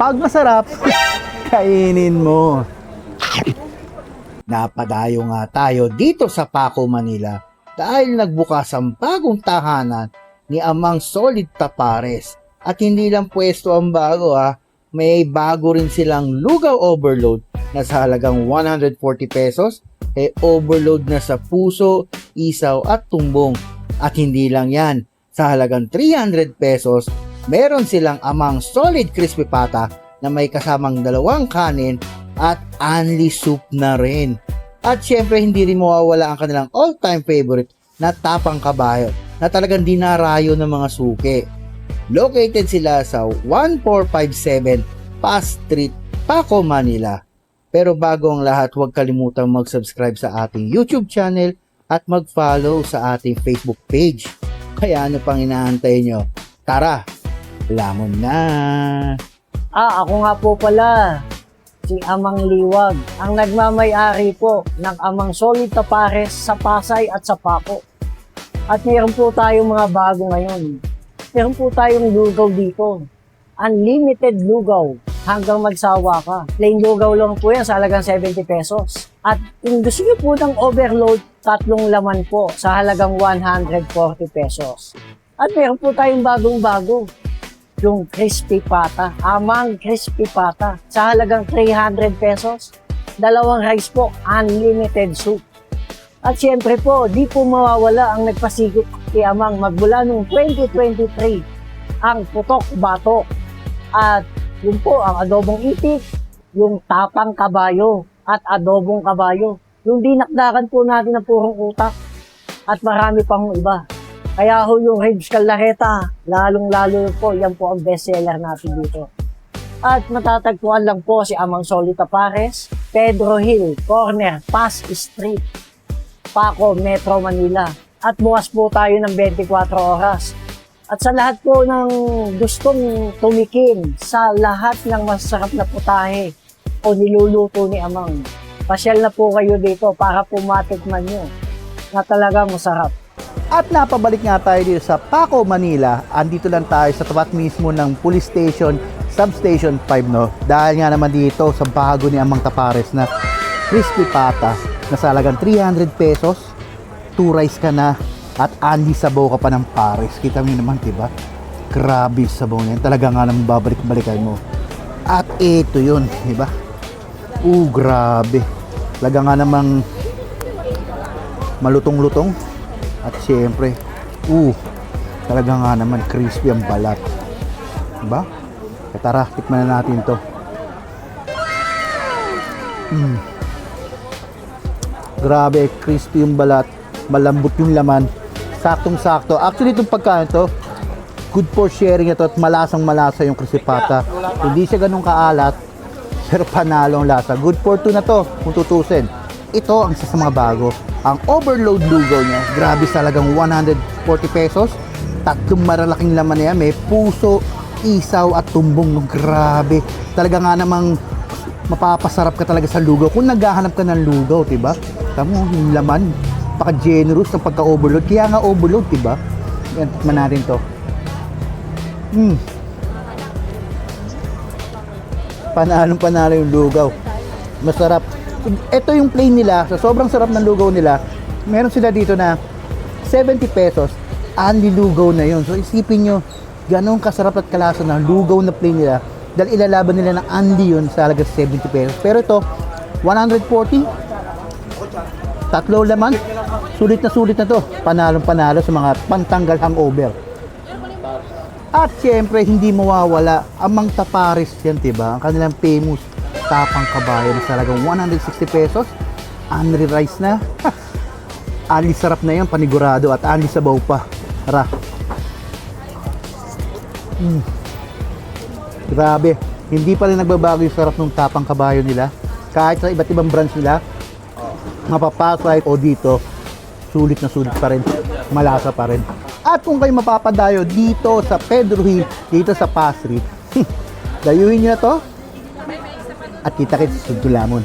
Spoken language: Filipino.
Pag masarap, kainin mo. Napadayo nga tayo dito sa Paco, Manila dahil nagbukas ang bagong tahanan ni Amang Solid Tapares. At hindi lang pwesto ang bago may bago rin silang lugaw overload na sa halagang 140 pesos, overload na sa puso, isaw at tumbong. At hindi lang yan, sa halagang 300 pesos, meron silang Amang Solid Crispy Pata na may kasamang 2 kanin at only soup na rin. At syempre hindi rin mawawala ang kanilang all-time favorite na Tapang Kabayo na talagang dinarayo ng mga suki. Located sila sa 1457 Pass Street, Paco, Manila. Pero bago ang lahat, huwag kalimutang mag-subscribe sa ating YouTube channel at mag-follow sa ating Facebook page. Kaya ano pang inaantay nyo? Tara, lamon na! Ako nga po pala, si Amang Liwag, ang nagmamay-ari po ng Amang Solid Tapares sa Pasay at sa Paco. At meron po tayong mga bago ngayon. Meron po tayong lugaw dito. Unlimited lugaw hanggang magsawa ka. Plain lugaw lang po yan sa halagang 70 pesos. At kung gusto nyo po ng overload, 3 laman po sa halagang 140 pesos. At meron po tayong bagong-bago. Yung crispy pata, Amang crispy pata, sa halagang 300 pesos, 2 rice po, unlimited soup. At siyempre po, di po mawawala ang nagpasigit kay Amang magmula noong 2023, ang putok batok. At yun po, ang adobong itik, yung tapang kabayo, at adobong kabayo. Yung dinakdakan po natin na purong utak, at marami pang iba. Kaya ho yung ribs caldereta, lalong-lalo po, yan po ang bestseller natin dito. At matatagpuan lang po si Amang Solid Tapares, Pedro Hill, Corner, Pass Street, Paco, Metro Manila. At bukas po tayo ng 24 oras. At sa lahat po ng gustong tumikim sa lahat ng masarap na putahe o niluluto ni Amang, pasyal na po kayo dito para po matikman nyo na talaga masarap. At napabalik nga tayo dito sa Paco, Manila. Andito lang tayo sa tapat mismo ng police station, substation 5, no? Dahil nga naman dito sa bago ni Amang Tapares na crispy pata na sa halagang 300 pesos, 2 rice ka na at only sabaw ka pa ng pares. Kita mo naman, diba? Grabe sabaw niyan. Talaga nga naman babalik-balikan mo. At ito yun, diba? Grabe. Talaga nga namang malutong-lutong. At syempre, talaga nga naman crispy ang balat. Diba? Tara, tikman na natin to. Grabe, crispy yung balat. Malambot yung laman. Saktong-sakto. Actually, itong pagkain to, good for sharing ito at malasang-malasa yung crispy pata. Hindi siya ganun kaalat, pero panalo ang lasa. Good for 2 na to, kung tutusin. Ito ang isa sa mga bago. Ang overload lugaw niya, grabe talagang 140 pesos. 3 maralaking laman niya, may puso, isaw at tumbong. Grabe. Talaga nga namang mapapasarap ka talaga sa lugaw kung naghahanap ka ng lugaw, diba? Tamo, yung laman, paka-generous ng pagka-overload. Kaya nga overload, diba? Yan, tikman natin to. Panalong-panalo yung lugaw. Masarap. Ito yung plain nila, sa sobrang sarap ng lugaw nila, meron sila dito na 70 pesos, only lugaw na yun. So isipin nyo, ganun kasarap at kalasa ng lugaw na plain nila, dahil ilalaban nila ng only yun sa halagang 70 pesos. Pero ito, 140, 3 laman, sulit na to. Panalong-panalo sa mga pantanggal hangover. At syempre, hindi mawawala, Amang Tapares yan, diba? Ang kanilang famous Tapang Kabayo na sa halagang 160 pesos. Only rice na. Only sarap na yan, panigurado. At only sabaw pa. Tara. Grabe. Hindi pa rin nagbabago yung sarap ng Tapang Kabayo nila. Kahit sa iba't ibang branch nila, mapapasay o dito, sulit na sulit pa rin. Malasa pa rin. At kung kayo mapapadayo dito sa Pedro Hill, dito sa Pass Street, dayuhin nyo na to. At kita-kits sa Lamon.